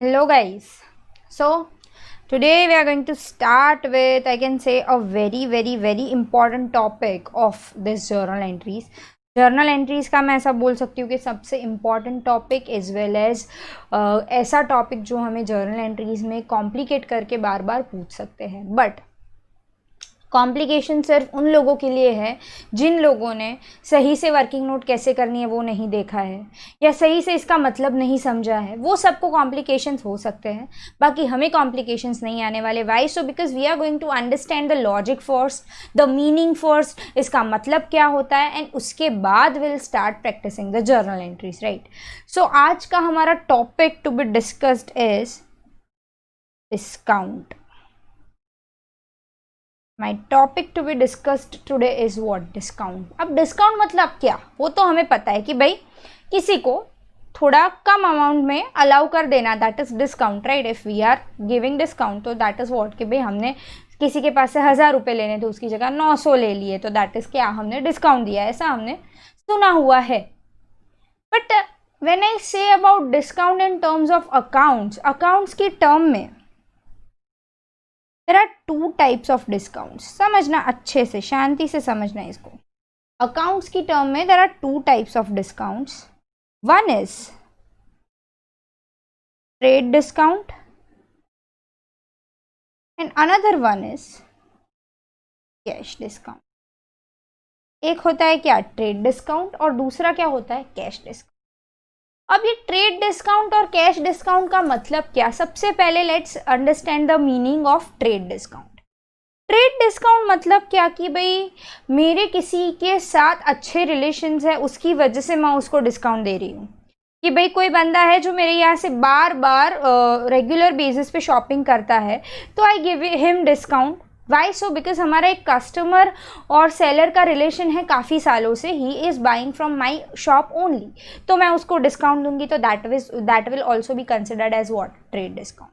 Hello guys. So today we are going to start with, I can say, a very important topic of this journal entries. Journal entries का मैं ऐसा बोल सकती हूँ कि सबसे important topic as well as ऐसा topic जो हमें जर्नल एंट्रीज़ में कॉम्प्लिकेट करके बार बार पूछ सकते हैं. बट कॉम्प्लिकेशन सिर्फ उन लोगों के लिए है जिन लोगों ने सही से वर्किंग नोट कैसे करनी है वो नहीं देखा है या सही से इसका मतलब नहीं समझा है. वो सबको कॉम्प्लिकेशंस हो सकते हैं, बाकी हमें कॉम्प्लिकेशंस नहीं आने वाले. Why so? Because we are going to understand the logic first, the meaning first, इसका मतलब क्या होता है, एंड उसके बाद will start practising the journal entries, right. So आज का हमारा topic to be discussed is discount. My topic to be discussed today is what? Discount. अब डिस्काउंट मतलब क्या, वो तो हमें पता है कि भाई किसी को थोड़ा कम अमाउंट में अलाउ कर देना, that is discount, right. If we are giving discount तो दैट इज व्हाट, कि भाई हमने किसी के पास से 1000 रुपये लेने थे उसकी जगह 900 ले लिए, तो दैट इज क्या, हमने डिस्काउंट दिया. ऐसा हमने सुना हुआ है. But when I say about discount in terms of accounts की टर्म में there are two types of discounts. समझना अच्छे से, शांति से समझना इसको. अकाउंट्स की टर्म में there are two types of discounts. One is trade discount and another one is cash discount. एक होता है क्या, ट्रेड डिस्काउंट, और दूसरा क्या होता है, कैश डिस्काउंट. अब ये ट्रेड डिस्काउंट और कैश डिस्काउंट का मतलब क्या, सबसे पहले let's understand the meaning of trade discount. Trade discount मतलब क्या, कि भाई मेरे किसी के साथ अच्छे रिलेशंस है, उसकी वजह से मैं उसको डिस्काउंट दे रही हूँ. कि भाई कोई बंदा है जो मेरे यहाँ से बार बार रेगुलर बेसिस पे शॉपिंग करता है, तो I give him discount. Why so? Because हमारा एक कस्टमर और सेलर का रिलेशन है काफ़ी सालों से, he is buying from my shop only, तो मैं उसको डिस्काउंट दूंगी, तो that will also be considered as what, trade discount.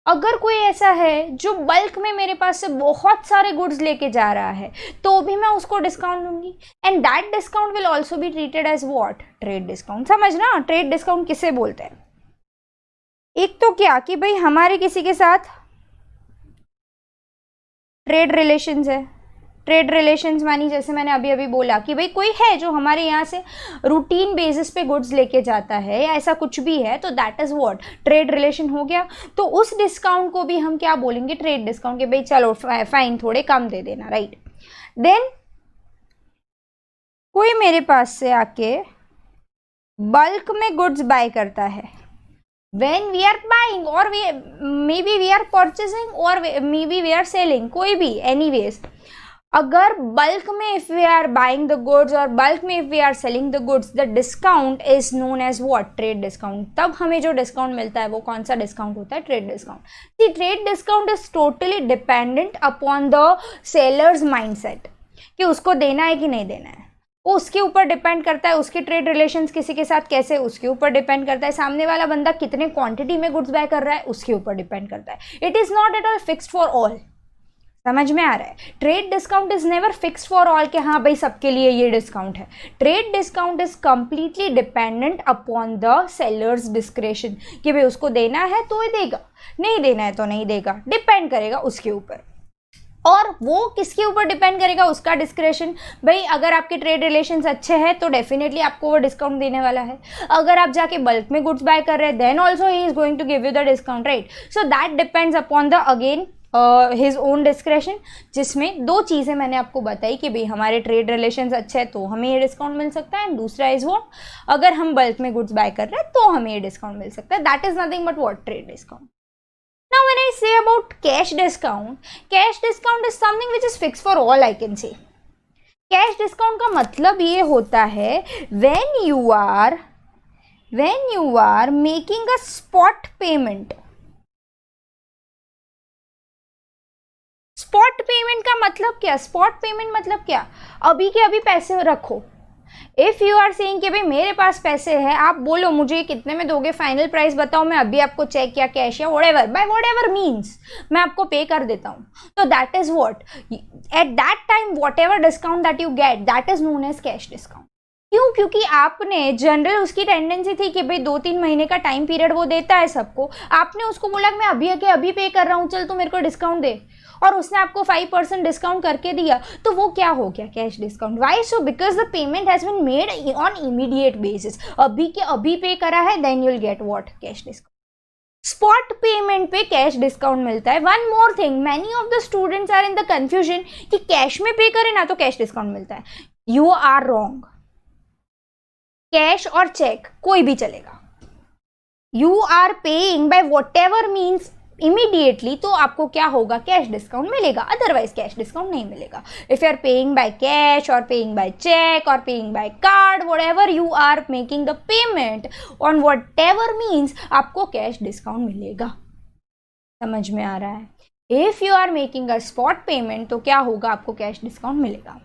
अगर कोई ऐसा है जो बल्क में मेरे पास से बहुत सारे गुड्स लेके जा रहा है, तो भी मैं उसको डिस्काउंट दूंगी, and that discount will also be treated as what, trade discount. समझना, ट्रेड डिस्काउंट किसे बोलते हैं. एक तो क्या कि भाई हमारे किसी के साथ ट्रेड रिलेशंस है. ट्रेड रिलेशंस मानी, जैसे मैंने अभी अभी बोला कि भाई कोई है जो हमारे यहाँ से रूटीन बेसिस पे गुड्स लेके जाता है या ऐसा कुछ भी है, तो that is what, trade relation हो गया. तो उस डिस्काउंट को भी हम क्या बोलेंगे, ट्रेड डिस्काउंट. के भाई चलो फाइन, थोड़े कम दे देना, राइट. देन कोई मेरे पास से आके बल्क में गुड्स बाय करता है. when we are buying or maybe we are purchasing or maybe we are selling, कोई भी, anyways, अगर बल्क में if we are buying the goods और बल्क में if we are selling the goods, the discount is known as what, trade discount. तब हमें जो discount मिलता है वो कौन सा डिस्काउंट होता है, trade discount. See, trade discount is totally dependent upon the seller's mindset, कि उसको देना है कि नहीं देना है. वो उसके ऊपर डिपेंड करता है, उसके ट्रेड रिलेशंस किसी के साथ कैसे, उसके ऊपर डिपेंड करता है. सामने वाला बंदा कितने क्वांटिटी में गुड्स बाय कर रहा है, उसके ऊपर डिपेंड करता है. It is not at all fixed for all. समझ में आ रहा है? Trade discount is never fixed for all, कि हाँ भाई सबके लिए ये डिस्काउंट है. Trade discount is completely dependent upon the sellers discretion, कि भाई उसको देना है तो ये देगा, नहीं देना है तो नहीं देगा, डिपेंड करेगा उसके ऊपर. और वो किसके ऊपर डिपेंड करेगा, उसका डिस्क्रेशन. भाई अगर आपके ट्रेड रिलेशंस अच्छे हैं तो डेफिनेटली आपको वो डिस्काउंट देने वाला है. अगर आप जाके बल्क में गुड्स बाय कर रहे हैं, then also he is going to give you the discount, right. So that depends upon the again his own discretion, जिसमें दो चीज़ें मैंने आपको बताई कि भाई हमारे ट्रेड रिलेशंस अच्छे हैं तो हमें ये डिस्काउंट मिल सकता है, एंड दूसरा इज वो, अगर हम बल्क में गुड्स बाय कर रहे हैं तो हमें ये डिस्काउंट मिल सकता है. That is nothing but what, trade discount. Now when I say about cash discount is something which is fixed for all, I can say. Cash discount का मतलब ये होता है when you are making a spot payment. Spot payment का मतलब क्या, spot payment मतलब क्या, अभी के अभी पैसे रखो. इफ़ यू आर सेइंग कि भाई मेरे पास पैसे हैं, आप बोलो मुझे कितने में दोगे, फाइनल प्राइस बताओ, मैं अभी आपको चेक या कैश या व्हाटएवर, बाय व्हाटएवर मीन्स मैं आपको पे कर देता हूँ. तो that is what, at that time whatever discount that you get, that is known as cash discount. क्यों? क्योंकि आपने जनरल उसकी टेंडेंसी थी कि भाई 2-3 महीने का टाइम पीरियड वो देता है सबको, आपने उसको बोला कि मैं अभी के अभी पे कर रहा हूँ, चल तू मेरे को डिस्काउंट दे, और उसने आपको 5% डिस्काउंट करके दिया, तो वो क्या हो गया? Cash discount. Why so? Because the payment has been made on immediate basis, अभी के अभी पे करा है, then you will get what? Cash discount. Spot payment पे कैश डिस्काउंट मिलता है। One more thing, many of the students are in the confusion कि कैश में पे करें ना तो कैश डिस्काउंट मिलता है। You are wrong. कैश और चेक कोई भी चलेगा। You are paying by whatever means immediately, तो आपको क्या होगा? कैश डिस्काउंट मिलेगा, अदरवाइज कैश डिस्काउंट नहीं मिलेगा। If you are paying by cash और पेइंग बाय चेक और paying by card, whatever you are making the payment on whatever means, आपको कैश डिस्काउंट मिलेगा। समझ में आ रहा है? If you are making a spot payment तो क्या होगा? आपको कैश डिस्काउंट मिलेगा।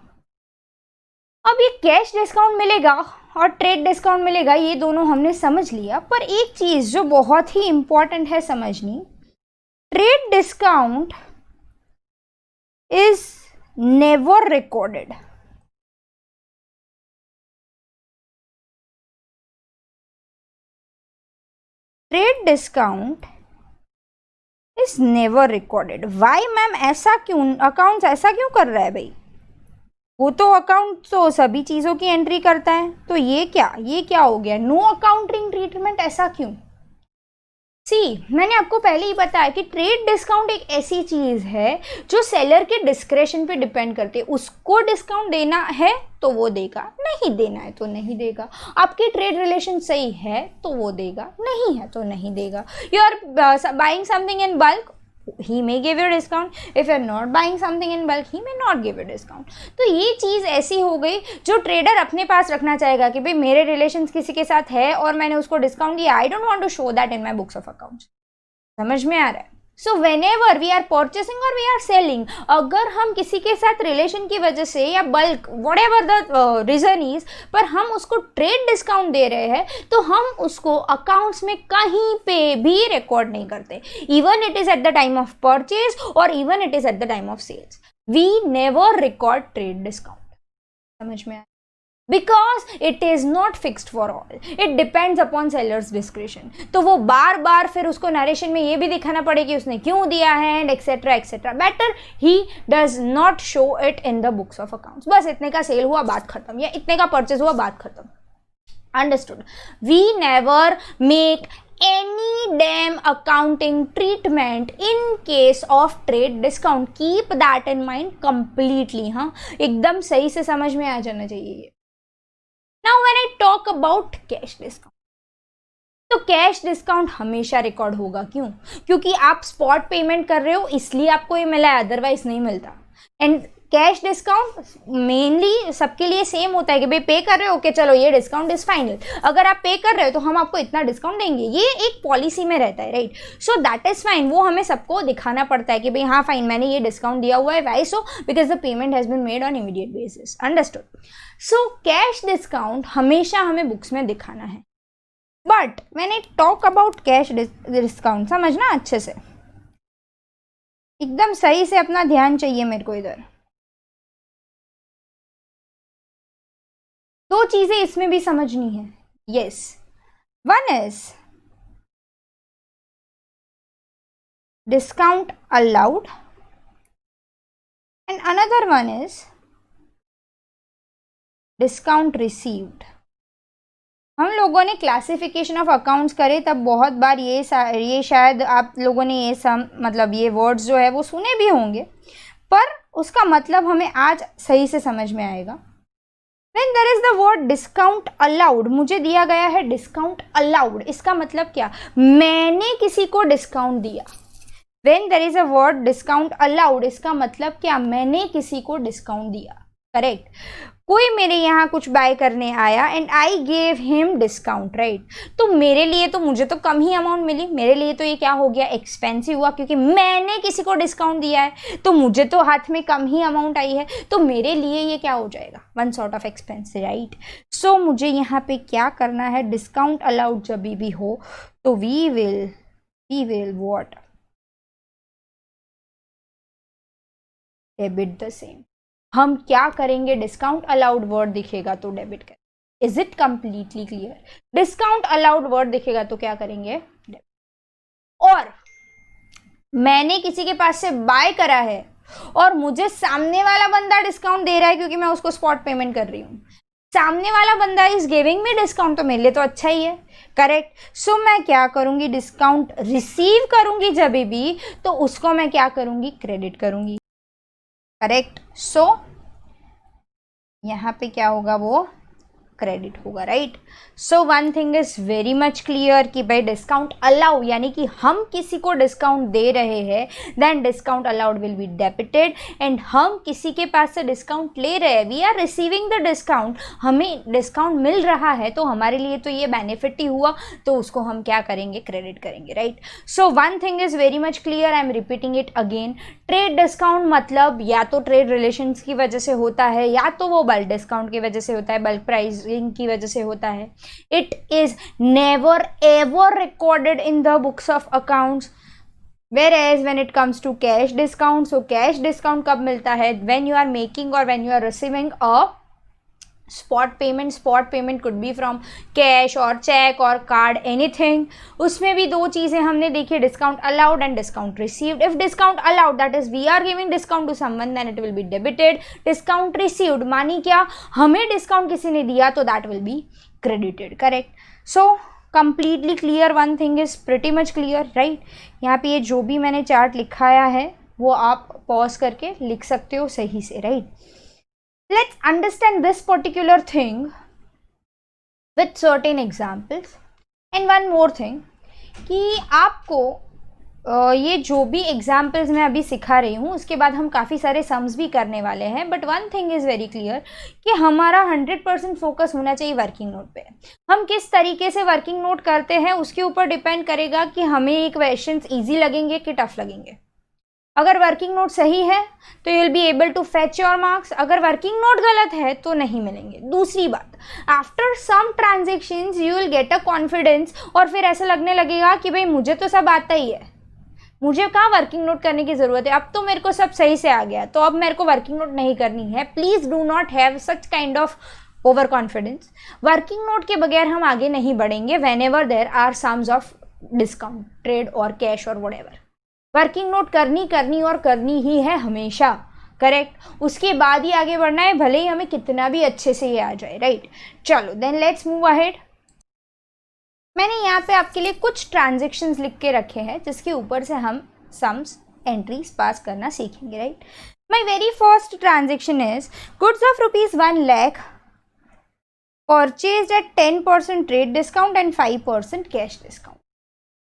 अब ये कैश डिस्काउंट मिलेगा और ट्रेड डिस्काउंट मिलेगा, ये दोनों हमने समझ लिया, पर एक चीज जो बहुत ही इंपॉर्टेंट है समझनी, trade discount is never recorded. Trade discount is never recorded. Why ma'am? ऐसा क्यों? अकाउंट्स ऐसा क्यों कर रहा है भाई? वो तो अकाउंट तो सभी चीज़ों की एंट्री करता है, तो ये क्या हो गया? नो अकाउंटिंग ट्रीटमेंट, ऐसा क्यों? मैंने आपको पहले ही बताया कि ट्रेड डिस्काउंट एक ऐसी चीज़ है जो सेलर के डिस्क्रेशन पे डिपेंड करती है। उसको डिस्काउंट देना है तो वो देगा, नहीं देना है तो नहीं देगा। आपकी ट्रेड रिलेशन सही है तो वो देगा, नहीं है तो नहीं देगा। You are buying something in bulk, he may give you a discount. If you're not buying something in bulk, he may not give you discount. तो ये चीज़ ऐसी हो गई जो ट्रेडर अपने पास रखना चाहेगा कि भाई मेरे रिलेशंस किसी के साथ है और मैंने उसको डिस्काउंट दिया, I don't want to show that in my books of accounts. समझ में आ रहा है? So whenever we are purchasing और वी आर सेलिंग, अगर हम किसी के साथ रिलेशन की वजह से या bulk whatever the reason is, पर हम उसको ट्रेड डिस्काउंट दे रहे हैं, तो हम उसको अकाउंट्स में कहीं पे भी रिकॉर्ड नहीं करते। Even it is at the time of purchase और even it is at the time of sales, we never record trade discount. समझ में आया? Because it is not fixed for all, it depends upon sellers discretion. तो वो बार बार फिर उसको narration में ये भी दिखाना पड़े कि उसने क्यों दिया है and etcetera etcetera. Better he does not show it in the books of accounts. बस इतने का सेल हुआ, बात खत्म, या इतने का परचेज हुआ, बात खत्म। Understood? We never make any damn accounting treatment in case of trade discount. Keep that in mind completely. हाँ, एकदम सही से समझ में आ जाना चाहिए ये। Now when I talk about cash discount, तो कैश डिस्काउंट हमेशा रिकॉर्ड होगा। क्यों? क्योंकि आप स्पॉट पेमेंट कर रहे हो इसलिए आपको ये मिला है, अदरवाइज नहीं मिलता। एंड कैश डिस्काउंट मेनली सबके लिए सेम होता है कि भाई पे कर रहे हो, ओके चलो ये डिस्काउंट इज फाइनल, अगर आप पे कर रहे हो तो हम आपको इतना डिस्काउंट देंगे, ये एक पॉलिसी में रहता है, right? So that is fine, वो हमें सबको दिखाना पड़ता है कि भाई हाँ फाइन, मैंने ये डिस्काउंट दिया हुआ है। Why so? Because the payment has been made on immediate basis. Understood? So cash discount हमेशा हमें बुक्स में दिखाना है। But when I talk about cash discount, समझना अच्छे से, एकदम सही से अपना ध्यान चाहिए मेरे को इधर। दो चीजें इसमें भी समझनी है। Yes, one is discount allowed and another one is discount received. हम लोगों ने क्लासिफिकेशन ऑफ अकाउंट्स करे तब बहुत बार ये शायद आप लोगों ने ये मतलब ये वर्ड्स जो है वो सुने भी होंगे, पर उसका मतलब हमें आज सही से समझ में आएगा। When there is the word discount allowed, मुझे दिया गया है discount allowed, इसका मतलब क्या? मैंने किसी को डिस्काउंट दिया। When there is a word discount allowed, इसका मतलब क्या? मैंने किसी को डिस्काउंट दिया। करेक्ट? कोई मेरे यहाँ कुछ बाय करने आया and I gave him discount, right? तो मेरे लिए तो, मुझे तो कम ही अमाउंट मिली, मेरे लिए तो ये क्या हो गया? एक्सपेंसिव हुआ, क्योंकि मैंने किसी को डिस्काउंट दिया है तो मुझे तो हाथ में कम ही अमाउंट आई है, तो मेरे लिए ये क्या हो जाएगा? One sort of expense, right? So मुझे यहाँ पे क्या करना है? डिस्काउंट अलाउड जब भी हो तो we will what? Debit the same. हम क्या करेंगे? डिस्काउंट अलाउड वर्ड दिखेगा तो डेबिट करें। Is it completely clear? Discount allowed word दिखेगा तो क्या करेंगे? और मैंने किसी के पास से बाय करा है और मुझे सामने वाला बंदा डिस्काउंट दे रहा है क्योंकि मैं उसको स्पॉट पेमेंट कर रही हूं, सामने वाला बंदा इज गिविंग मी डिस्काउंट, तो मेरे लिए तो अच्छा ही है, करेक्ट। सो मैं क्या करूंगी? डिस्काउंट रिसीव करूंगी जब भी, तो उसको मैं क्या करूंगी? क्रेडिट करूंगी, करेक्ट। सो यहां पे क्या होगा? वो क्रेडिट होगा, right. So one thing is very much clear कि भाई डिस्काउंट अलाउ यानी कि हम किसी को डिस्काउंट दे रहे हैं, then discount allowed will be debited, and हम किसी के पास से डिस्काउंट ले रहे हैं, we are receiving the discount, हमें डिस्काउंट मिल रहा है तो हमारे लिए तो ये बेनिफिट ही हुआ, तो उसको हम क्या करेंगे? क्रेडिट करेंगे, right. So one thing is very much clear, I am repeating it again. Trade discount मतलब या तो ट्रेड रिलेशंस की वजह से होता है या तो वो बल्क डिस्काउंट की वजह से होता है, बल्क प्राइस की वजह से होता है। It is never ever recorded in the books of accounts, whereas when it comes to cash discount, so cash discount कब मिलता है? when you are making or when you are receiving a spot payment could be from cash or check or card, anything। उसमें भी दो चीज़ें हमने देखी, discount allowed and discount received. If discount allowed that is we are giving discount to someone, then it will be debited. Discount received मानी क्या? हमें discount किसी ने दिया तो that will be credited, correct. So completely clear, one thing is pretty much clear, right. यहाँ पे ये जो भी मैंने चार्ट लिखाया है वो आप पॉज करके लिख सकते हो सही से, right. Let's understand this particular thing with certain examples, and one more thing कि आपको ये जो भी एग्जाम्पल्स मैं अभी सिखा रही हूँ उसके बाद हम काफ़ी सारे सम्स भी करने वाले हैं, but one thing is very clear कि हमारा 100% फोकस होना चाहिए वर्किंग नोट पे। हम किस तरीके से वर्किंग नोट करते हैं उसके ऊपर डिपेंड करेगा कि हमें ये क्वेश्चंस इजी लगेंगे कि टफ लगेंगे। अगर वर्किंग नोट सही है तो you will be able to fetch your marks, अगर वर्किंग नोट गलत है तो नहीं मिलेंगे। दूसरी बात, after some transactions you will get a confidence, और फिर ऐसा लगने लगेगा कि भाई मुझे तो सब आता ही है, मुझे कहाँ वर्किंग नोट करने की ज़रूरत है, अब तो मेरे को सब सही से आ गया, तो अब मेरे को वर्किंग नोट नहीं करनी है। Please do not have such kind of over confidence. Working note के बगैर हम आगे नहीं बढ़ेंगे whenever there are sums of discount, trade और कैश और व्हाटएवर। वर्किंग नोट करनी और करनी ही है हमेशा, करेक्ट। उसके बाद ही आगे बढ़ना है, भले ही हमें कितना भी अच्छे से ये आ जाए, राइट। चलो देन लेट्स मूव अहेड। मैंने यहाँ पे आपके लिए कुछ ट्रांजेक्शन्स लिख के रखे हैं जिसके ऊपर से हम सम्स एंट्रीज पास करना सीखेंगे, right. My very first transaction is goods of ₹1 lakh purchase at 10% trade discount and 5% cash discount.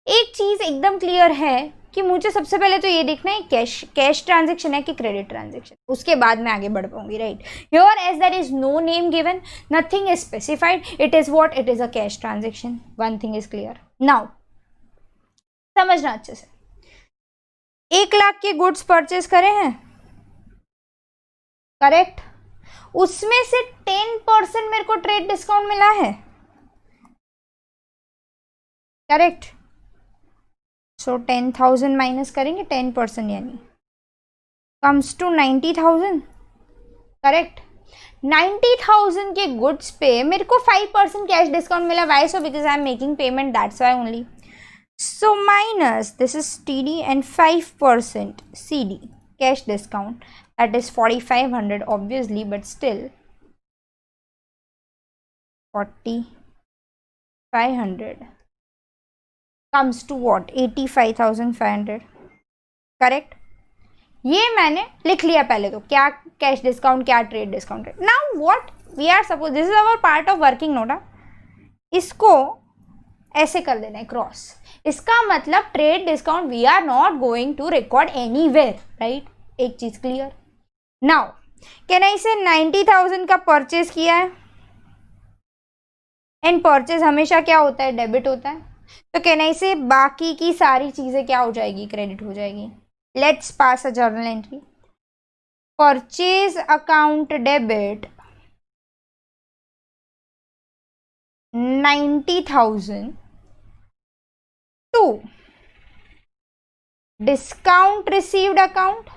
एक चीज़ एकदम क्लियर है कि मुझे सबसे पहले तो ये देखना है कैश ट्रांजेक्शन है कि क्रेडिट ट्रांजेक्शन, उसके बाद मैं आगे बढ़ पाऊंगी, right. Here as there is no name given, nothing is specified, it is what, it is a cash transaction. One thing is clear now, समझना अच्छे से। 1 लाख के गुड्स परचेज करे हैं, करेक्ट। उसमें से 10% मेरे को ट्रेड डिस्काउंट मिला है, करेक्ट। सो 10,000 माइनस करेंगे 10%, यानी कम्स टू 90,000, करेक्ट। 90,000 के गुड्स पे मेरे को 5% कैश डिस्काउंट मिला। Why? So because I am making payment, that's why only. So minus this is TD and 5% CD cash discount, that is 4,500 obviously, but still 4,500 comes to what, 85,500, correct. ये मैंने लिख लिया पहले, तो क्या कैश डिस्काउंट क्या trade discount. Now what we are suppose, this is our part of working note, इसको ऐसे कर देना है क्रॉस। इसका मतलब trade discount we are not going to record anywhere, right. एक चीज क्लियर। नाउ कैन आई से 90,000 का परचेज किया है, एंड परचेज हमेशा क्या होता है, डेबिट होता है, तो कैन आई से बाकी की सारी चीजें क्या हो जाएगी, क्रेडिट हो जाएगी। Let's pass a journal entry, purchase account debit 90,000 to discount received account,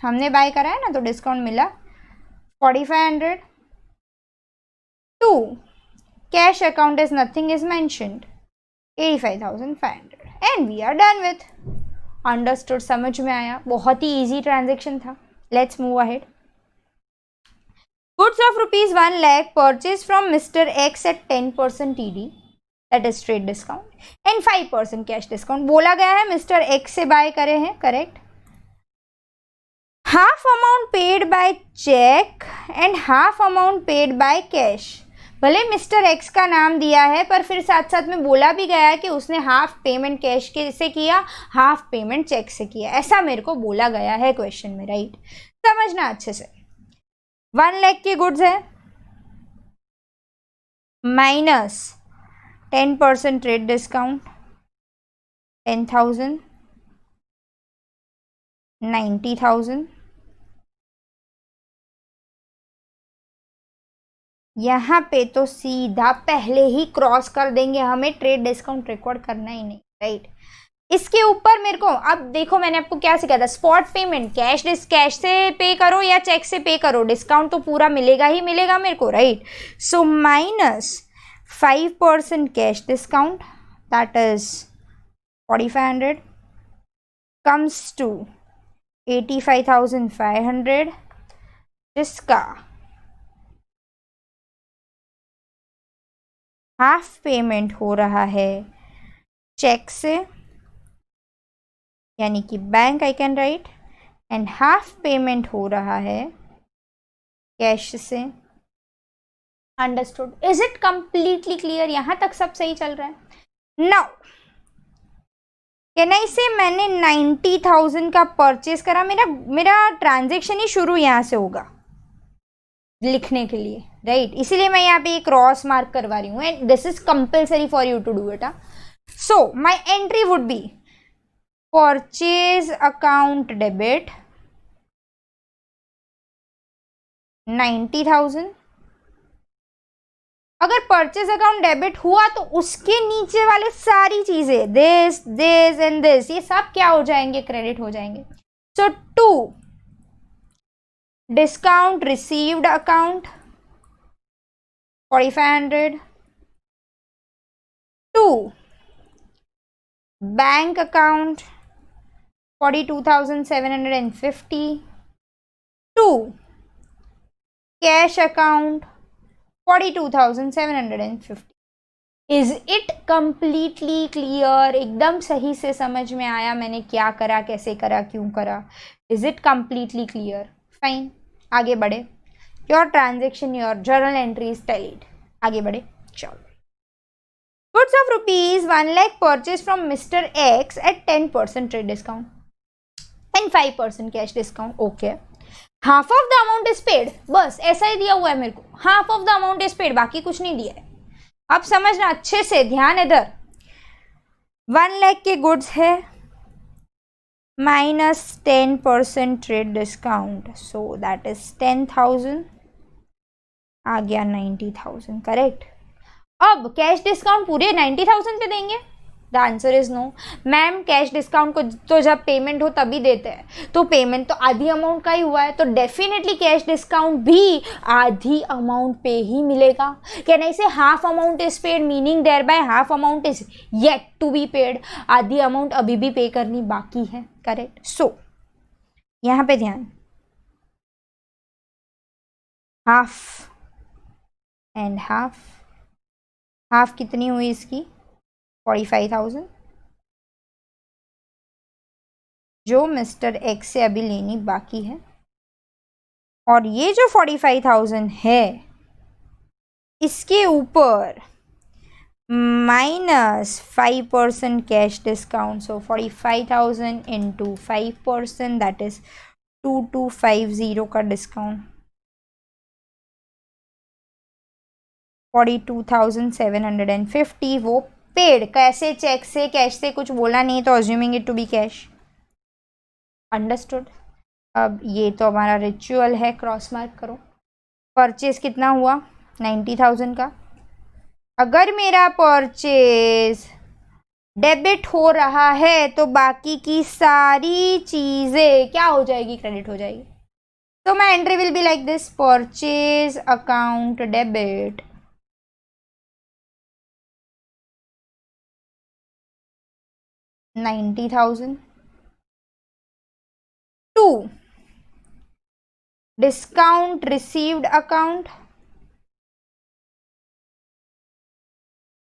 हमने बाय करा है ना तो डिस्काउंट मिला 4,500, to cash account is nothing is mentioned 85,500 and we are done with. Understood, समझ में आया, बहुत ही इजी ट्रांजेक्शन था। Let's move ahead. Goods of rupees 1 lakh purchase from mister X at 10% TD, that is trade discount and 5% cash discount. बोला गया है mister X से बाय करे हैं, correct. Half amount paid by cheque and half amount paid by cash. भले mister X का नाम दिया है पर फिर साथ साथ में बोला भी गया है कि उसने हाफ पेमेंट कैश के से किया, हाफ पेमेंट चेक से किया, ऐसा मेरे को बोला गया है क्वेश्चन में, राइट। समझना अच्छे से। 1 लाख की गुड्स है माइनस 10% ट्रेड डिस्काउंट 10,000 90,000। यहाँ पे तो सीधा पहले ही क्रॉस कर देंगे, हमें ट्रेड डिस्काउंट रिकॉर्ड करना ही नहीं, राइट। इसके ऊपर मेरे को अब देखो, मैंने आपको क्या सिखाया था, स्पॉट पेमेंट, कैश से पे करो या चेक से पे करो, डिस्काउंट तो पूरा मिलेगा ही मिलेगा मेरे को, right. So minus 5% cash discount that is 4,500 comes to 85,500, जिसका हाफ पेमेंट हो रहा है चेक से, यानी कि bank I can write, and half payment हो रहा है कैश से। Understood, is it completely clear? यहां तक सब सही चल रहा है। नाउ कैन आई से मैंने 90,000 का परचेज करा, मेरा ट्रांजेक्शन ही शुरू यहां से होगा लिखने के लिए, राइट। इसीलिए मैं यहाँ पे एक क्रॉस मार्क करवा रही हूँ and this is compulsory for you to do it. So my entry would be purchase account debit 90,000। अगर परचेज अकाउंट डेबिट हुआ तो उसके नीचे वाले सारी चीजें दिस एंड दिस ये सब क्या हो जाएंगे, क्रेडिट हो जाएंगे। सो 2 discount received account 4,500, 2 bank account 42,750, 2 cash account 42,750। Is it completely clear? एकदम सही से समझ में आया मैंने क्या करा, कैसे करा, क्यों करा? Is it completely clear? Fine, आगे बढ़े। Your transaction, your journal entries tallied. आगे बढ़े, चलो। Goods of rupees 1 lakh purchase from mister X at 10% trade discount and 5% cash discount. Okay, half of the amount is paid, बस ऐसा ही दिया हुआ है मेरे को, half of the amount is paid, बाकी कुछ नहीं दिया है। अब समझना अच्छे से, ध्यान इधर। 1 lakh के गुड्स है minus 10% trade discount, so that is 10,000, आ गया 90,000, करेक्ट। अब कैश डिस्काउंट पूरे 90,000 पे देंगे? The answer is no. Ma'am cash discount को तो जब पेमेंट हो तभी देते हैं, तो पेमेंट तो आधी अमाउंट का ही हुआ है, तो डेफिनेटली कैश डिस्काउंट भी आधी अमाउंट पे ही मिलेगा। Can I say half amount is paid, meaning thereby half amount is yet to be paid, आधी अमाउंट अभी भी पे करनी बाकी है, करेक्ट। सो यहाँ पे ध्यान, हाफ एंड हाफ, हाफ कितनी हुई इसकी 45,000, जो मिस्टर एक्स से अभी लेनी बाकी है, और ये जो 45,000 है इसके ऊपर minus 5% cash discount, so 45,000 into 5% that is 2250 का डिस्काउंट, 42,750 वो पेड। कैसे? चेक से, कैश से कुछ बोला नहीं, तो assuming it to be cash. Understood. अब ये तो हमारा रिचुअल है, क्रॉस मार्क करो। परचेज कितना हुआ 90,000 का। अगर मेरा परचेज डेबिट हो रहा है तो बाकी की सारी चीजें क्या हो जाएगी, क्रेडिट हो जाएगी। तो my entry will be like this, purchase account debit 90,000. 2. Discount received account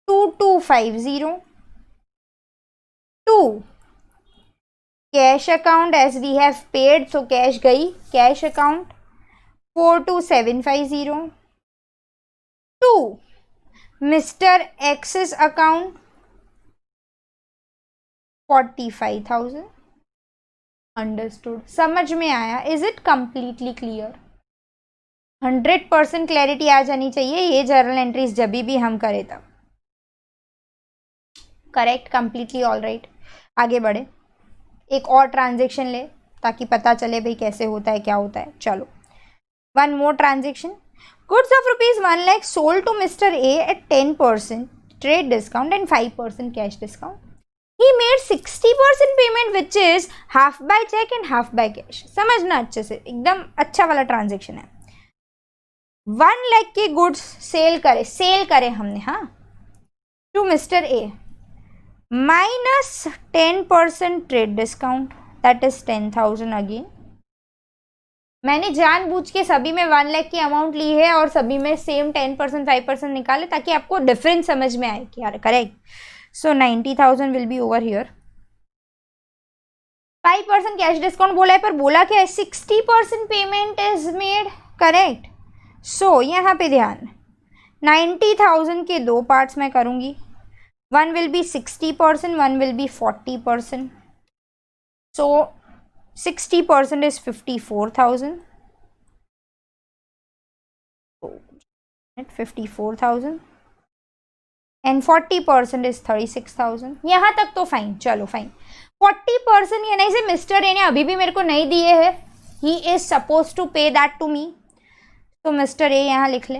2250. 2. Cash account, as we have paid, so cash gayi, cash account 42750. 2. Mr. X's account 45,000. Understood, समझ में आया? Is it completely clear? 100% clarity आ जानी चाहिए ये journal entries जब भी हम करें तब। Correct, completely all right. आगे बढ़े, एक और ट्रांजेक्शन ले ताकि पता चले भाई कैसे होता है, क्या होता है। चलो, one more transaction. Goods of ₹1 lakh sold to mister A at 10% trade discount and 5% cash discount. He made 60% payment which is half by cheque and half by cash. समझना अच्छे से, एकदम अच्छा वाला ट्रांजेक्शन है। 1 लाख के गुड्स सेल करे हमने, हाँ, to mister A, minus 10% trade discount, that is 10,000 again. मैंने जानबूझ के सभी में 1 लाख की अमाउंट ली है और सभी में सेम 10% 5% निकाले ताकि आपको डिफरेंस समझ में आए कि यार correct. So 90,000 will be over here. 5% cash discount बोला है, पर बोला क्या है? 60% पेमेंट इज मेड, करेक्ट। सो यहाँ पे ध्यान, 90,000 के दो पार्ट्स मैं करूंगी। One will be 60%, one will be 40%. So 60% is 54,000. 54,000 and 40% is 36,000। यहाँ तक तो फाइन, चलो फाइन। 40% ये नहीं से मिस्टर ए ने अभी भी मेरे को नहीं दिए है, ही इज सपोज टू पे दैट टू मी, तो मिस्टर ए यहाँ लिख ले।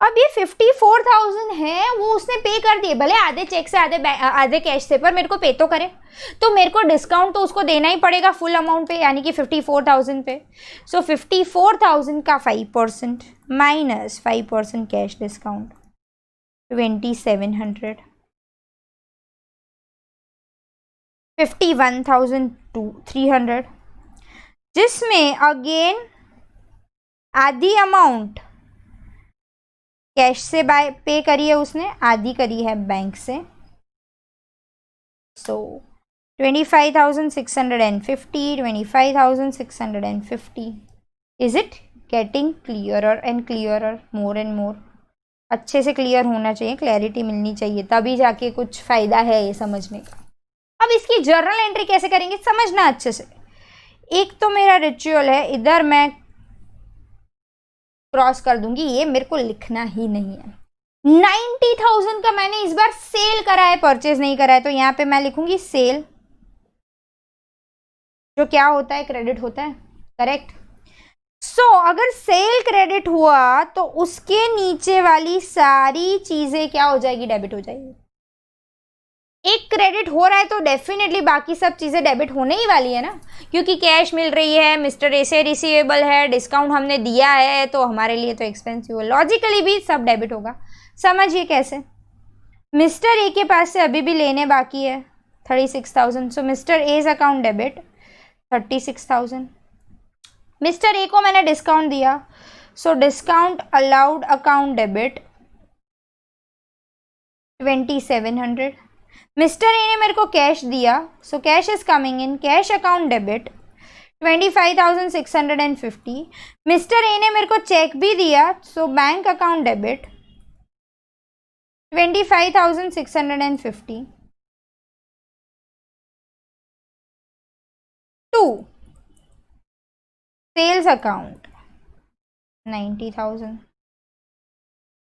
अब ये 54,000 है वो उसने पे कर दिए, भले आधे चेक से आधे कैश से, पर मेरे को पे तो करे, तो मेरे को डिस्काउंट तो उसको देना ही पड़ेगा फुल अमाउंट पे, यानी कि 54,000 पे। सो 54,000 का 5% माइनस 5% कैश डिस्काउंट 2,700, 51,300, जिसमें अगेन आधी अमाउंट कैश से बाय पे करी है उसने, आधी करी है बैंक से। सो 25,650, 25,650। Is it getting clearer and clearer, more and more? अच्छे से क्लियर होना चाहिए, क्लैरिटी मिलनी चाहिए, तभी जाके कुछ फायदा है ये समझने का। अब इसकी जर्नल एंट्री कैसे करेंगे समझना अच्छे से। एक तो मेरा रिचुअल है, इधर मैं क्रॉस कर दूंगी, ये मेरे को लिखना ही नहीं है। 90,000 का मैंने इस बार सेल करा है, परचेज नहीं करा है, तो यहाँ पे मैं लिखूंगी सेल, जो क्या होता है, क्रेडिट होता है, करेक्ट। सो अगर सेल क्रेडिट हुआ तो उसके नीचे वाली सारी चीजें क्या हो जाएगी, डेबिट हो जाएगी। एक क्रेडिट हो रहा है तो डेफिनेटली बाकी सब चीजें डेबिट होने ही वाली है ना, क्योंकि कैश मिल रही है, मिस्टर ए से रिसीवेबल है, डिस्काउंट हमने दिया है, तो हमारे लिए तो एक्सपेंसिव है, लॉजिकली भी सब डेबिट होगा। समझिए कैसे। मिस्टर ए के पास से अभी भी लेने बाकी है 36,000, so mister A's account debit 36,000। Mister A को मैंने डिस्काउंट दिया, so discount allowed account debit 2,700। Mister A ने मेरे को कैश दिया, so cash is coming in, cash account debit 25,650। Mister A ने मेरे को चेक भी दिया, so bank account debit 25,650। 2 sales account 90,000।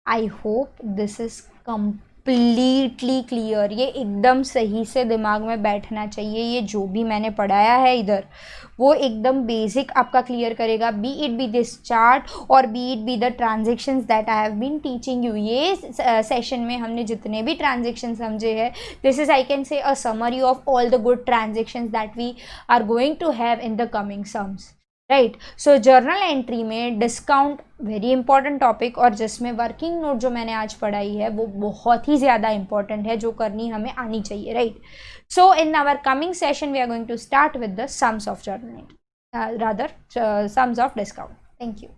I hope this is completely clear. ये एकदम सही से दिमाग में बैठना चाहिए, ये जो भी मैंने पढ़ाया है इधर वो एकदम बेसिक आपका क्लियर करेगा, be it be this chart और be it be the transactions that I have been teaching you. ये सेशन में हमने जितने भी ट्रांजेक्शन समझे हैं, this is I can say a summary of all the good transactions that we are going to have in the coming sums. Right. So journal entry में discount very important topic, और जिसमें working note जो मैंने आज पढ़ाई है वो बहुत ही ज़्यादा इंपॉर्टेंट है, जो करनी हमें आनी चाहिए, right. So in our coming session we are going to start with the sums of journal entry, rather sums of discount. Thank you.